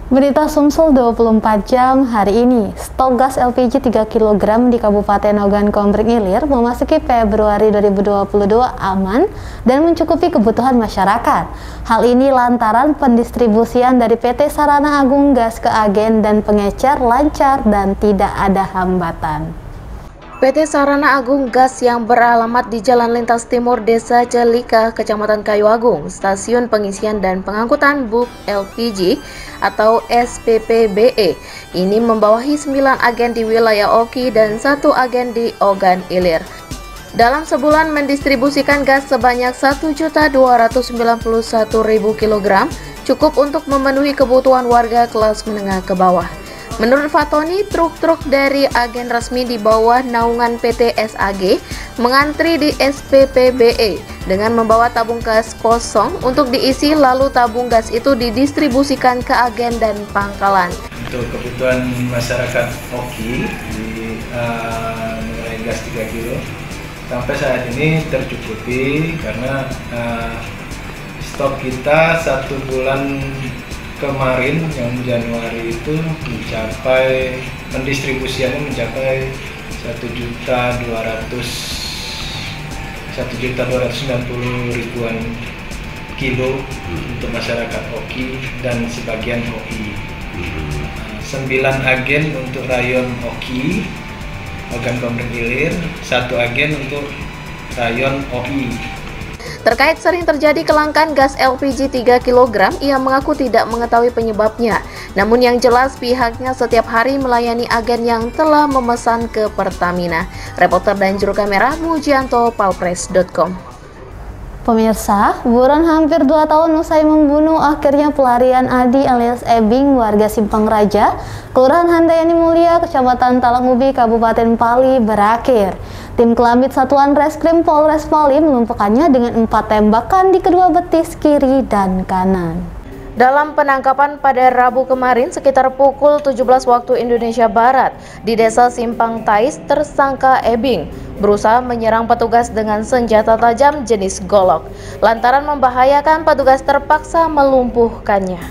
Berita Sumsel 24 jam hari ini, stok gas LPG 3 kg di Kabupaten Ogan Komering Ilir memasuki Februari 2022 aman dan mencukupi kebutuhan masyarakat. Hal ini lantaran pendistribusian dari PT Sarana Agung Gas ke agen dan pengecer lancar dan tidak ada hambatan. PT Sarana Agung Gas yang beralamat di Jalan Lintas Timur Desa Celika, Kecamatan Kayu Agung, Stasiun Pengisian dan Pengangkutan Bulk LPG atau SPPBE, ini membawahi 9 agen di wilayah Oki dan 1 agen di Ogan Ilir. Dalam sebulan mendistribusikan gas sebanyak 1.291.000 kg, cukup untuk memenuhi kebutuhan warga kelas menengah ke bawah. Menurut Fatoni, truk-truk dari agen resmi di bawah naungan PT SAG mengantri di SPPBE dengan membawa tabung gas kosong untuk diisi, lalu tabung gas itu didistribusikan ke agen dan pangkalan. Untuk kebutuhan masyarakat Oki di mengenai gas 3 kilo sampai saat ini tercukupi karena stok kita 1 bulan kemarin yang Januari itu mencapai pendistribusiannya mencapai 1.290.000 kilo untuk masyarakat Oki dan sebagian OI. 9 agen untuk rayon Oki, Ogan Komering Ilir, 1 agen untuk rayon OI. Terkait sering terjadi kelangkaan gas LPG 3 kg, ia mengaku tidak mengetahui penyebabnya. Namun yang jelas pihaknya setiap hari melayani agen yang telah memesan ke Pertamina. Reporter dan juru kamera Mujianto, palpres.com. Pemirsa, buron hampir 2 tahun usai membunuh, akhirnya pelarian Adi alias Ebing, warga Simpang Raja, Kelurahan Handayani Mulia, Kecamatan Talang Ubi, Kabupaten Pali berakhir. Tim Kelamit Satuan Reskrim Polres Pali melumpuhkannya dengan 4 tembakan di kedua betis kiri dan kanan. Dalam penangkapan pada Rabu kemarin sekitar pukul 17 waktu Indonesia Barat di Desa Simpang Tais, tersangka Ebing berusaha menyerang petugas dengan senjata tajam jenis golok. Lantaran membahayakan, petugas terpaksa melumpuhkannya.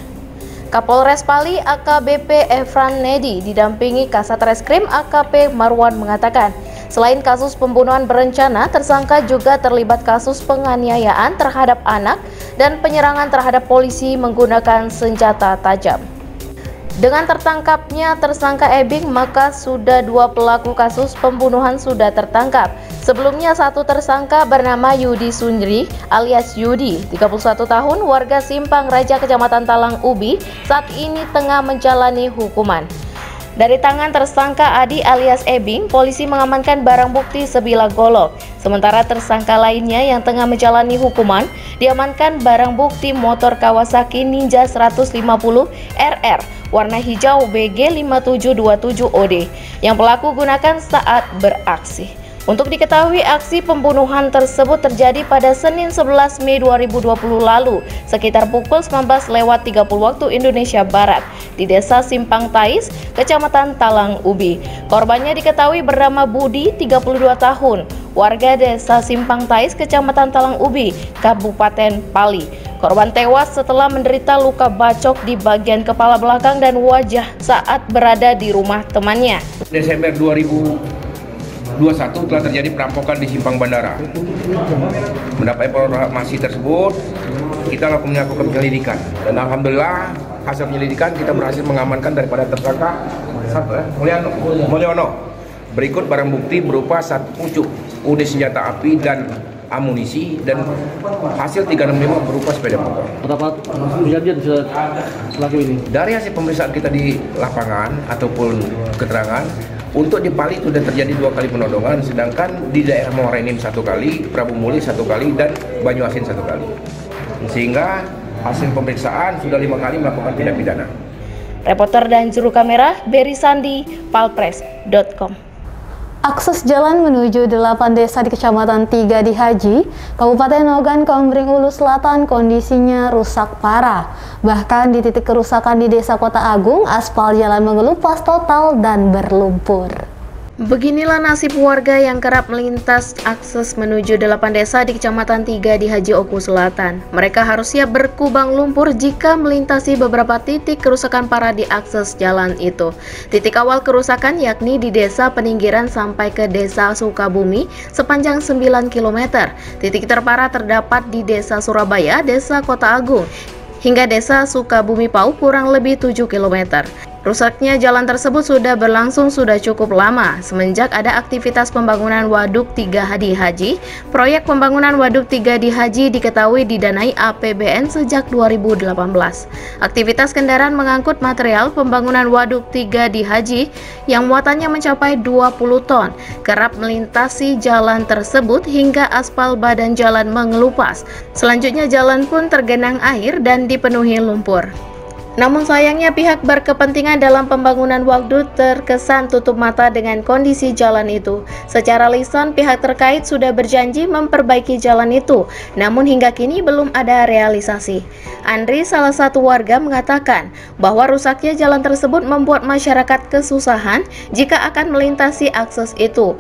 Kapolres Pali AKBP Efran Nedi didampingi Kasat Reskrim AKP Marwan mengatakan, selain kasus pembunuhan berencana, tersangka juga terlibat kasus penganiayaan terhadap anak dan penyerangan terhadap polisi menggunakan senjata tajam. Dengan tertangkapnya tersangka Ebing, maka sudah 2 pelaku kasus pembunuhan sudah tertangkap. Sebelumnya 1 tersangka bernama Yudi Sundri alias Yudi, 31 tahun, warga Simpang Raja, Kecamatan Talang Ubi, saat ini tengah menjalani hukuman. Dari tangan tersangka Adi alias Ebing, polisi mengamankan barang bukti sebilah golok. Sementara tersangka lainnya yang tengah menjalani hukuman diamankan barang bukti motor Kawasaki Ninja 150 RR warna hijau BG 5727 OD yang pelaku gunakan saat beraksi. Untuk diketahui, aksi pembunuhan tersebut terjadi pada Senin 11 Mei 2020 lalu sekitar pukul 19.30 waktu Indonesia Barat di Desa Simpang Tais, Kecamatan Talang Ubi. Korbannya diketahui bernama Budi, 32 tahun, warga Desa Simpang Tais, Kecamatan Talang Ubi, Kabupaten Pali. Korban tewas setelah menderita luka bacok di bagian kepala belakang dan wajah saat berada di rumah temannya. Desember 2021 telah terjadi perampokan di Simpang Bandara. Mendapat informasi tersebut, kita melakukan penyelidikan dan alhamdulillah hasil penyelidikan kita berhasil mengamankan daripada tersangka Mulyono. Berikut barang bukti berupa 1 pucuk UD senjata api dan amunisi, dan hasil 365 berupa sepeda motor. Berapa kejadian sudah pelaku ini? Dari hasil pemeriksaan kita di lapangan ataupun keterangan, untuk di Pali sudah terjadi 2 kali penodongan, sedangkan di daerah Morenim 1 kali, Prabu Muli 1 kali, dan Banyuasin 1 kali. Sehingga hasil pemeriksaan sudah 5 kali melakukan tindak pidana. Reporter dan juru kamera Beri Sandi, palpres.com. Akses jalan menuju 8 desa di Kecamatan 3 di Haji, Kabupaten Ogan Komering Ulu Selatan kondisinya rusak parah. Bahkan di titik kerusakan di Desa Kota Agung, aspal jalan mengelupas total dan berlumpur. Beginilah nasib warga yang kerap melintas akses menuju 8 desa di Kecamatan 3 di Haji Oku Selatan. Mereka harus siap berkubang lumpur jika melintasi beberapa titik kerusakan parah di akses jalan itu. Titik awal kerusakan yakni di Desa Peninggiran sampai ke Desa Sukabumi sepanjang 9 km. Titik terparah terdapat di Desa Surabaya, Desa Kota Agung, hingga Desa Sukabumi Pau kurang lebih 7 km. Rusaknya jalan tersebut sudah berlangsung sudah cukup lama, semenjak ada aktivitas pembangunan Waduk 3 di Haji. Proyek pembangunan Waduk 3 di Haji diketahui didanai APBN sejak 2018. Aktivitas kendaraan mengangkut material pembangunan Waduk 3 di Haji yang muatannya mencapai 20 ton, kerap melintasi jalan tersebut hingga aspal badan jalan mengelupas. Selanjutnya jalan pun tergenang air dan dipenuhi lumpur. Namun sayangnya pihak berkepentingan dalam pembangunan waduk terkesan tutup mata dengan kondisi jalan itu. Secara lisan pihak terkait sudah berjanji memperbaiki jalan itu, namun hingga kini belum ada realisasi. Andri, salah satu warga, mengatakan bahwa rusaknya jalan tersebut membuat masyarakat kesusahan jika akan melintasi akses itu.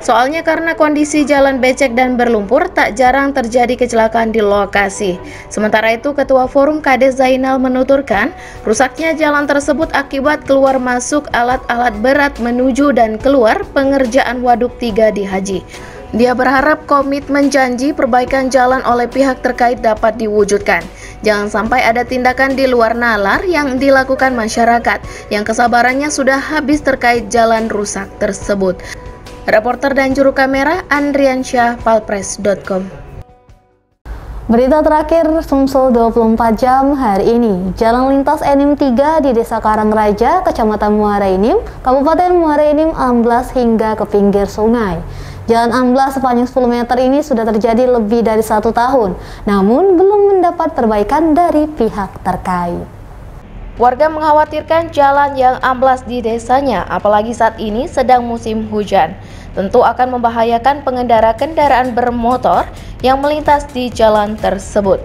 Soalnya karena kondisi jalan becek dan berlumpur, tak jarang terjadi kecelakaan di lokasi. Sementara itu, Ketua Forum Kades Zainal menuturkan, rusaknya jalan tersebut akibat keluar masuk alat-alat berat menuju dan keluar pengerjaan Waduk 3 di Haji. Dia berharap komitmen janji perbaikan jalan oleh pihak terkait dapat diwujudkan. Jangan sampai ada tindakan di luar nalar yang dilakukan masyarakat, yang kesabarannya sudah habis terkait jalan rusak tersebut. Reporter dan juru kamera Andriansyah, palpres.com. Berita terakhir Sumsel 24 jam hari ini. Jalan lintas NIM 3 di Desa Karangraja, Kecamatan Muara Enim, Kabupaten Muara Enim amblas hingga ke pinggir sungai. Jalan amblas sepanjang 10 meter ini sudah terjadi lebih dari 1 tahun, namun belum mendapat perbaikan dari pihak terkait. Warga mengkhawatirkan jalan yang amblas di desanya, apalagi saat ini sedang musim hujan. Tentu akan membahayakan pengendara kendaraan bermotor yang melintas di jalan tersebut.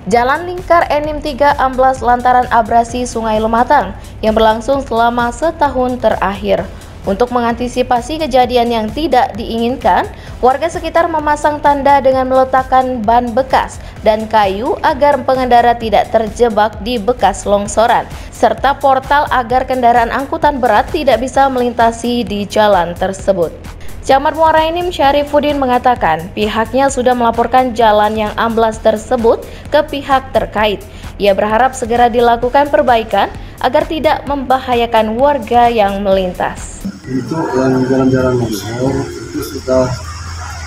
Jalan lingkar NIM 3 amblas lantaran abrasi Sungai Lematang yang berlangsung selama setahun terakhir. Untuk mengantisipasi kejadian yang tidak diinginkan, warga sekitar memasang tanda dengan meletakkan ban bekas dan kayu agar pengendara tidak terjebak di bekas longsoran, serta portal agar kendaraan angkutan berat tidak bisa melintasi di jalan tersebut. Camat Muara Enim Syarifuddin mengatakan pihaknya sudah melaporkan jalan yang amblas tersebut ke pihak terkait. Ia berharap segera dilakukan perbaikan agar tidak membahayakan warga yang melintas. Untuk yang jalan-jalan longsor itu sudah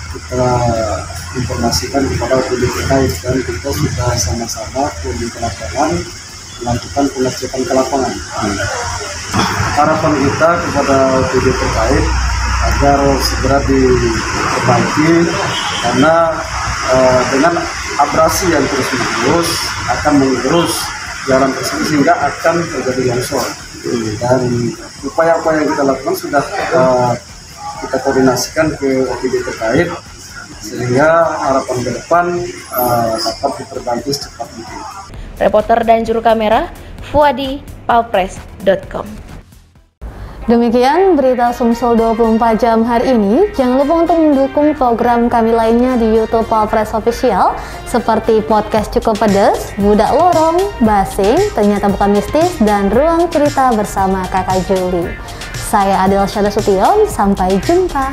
kita informasikan kepada OPD terkait dan kita sudah sama-sama di lapangan melakukan pengecekan ke lapangan. Harapan kita kepada OPD terkait agar segera diperbaiki karena dengan abrasi yang terus-menerus akan menggerus jalan tersebut sehingga akan terjadi longsor. Dan upaya-upaya yang kita lakukan sudah kita koordinasikan ke OPD terkait sehingga harapan ke depan dapat diperbaiki secepat mungkin. Reporter dan juru kamera Fuadi, palpres.com. Demikian berita Sumsel 24 jam hari ini. Jangan lupa untuk mendukung program kami lainnya di YouTube Palpres Official seperti podcast Cukup Pedes, Budak Lorong, Basing, Ternyata Bukan Mistis, dan Ruang Cerita bersama Kakak Juli. Saya Adel Syada Sution, sampai jumpa.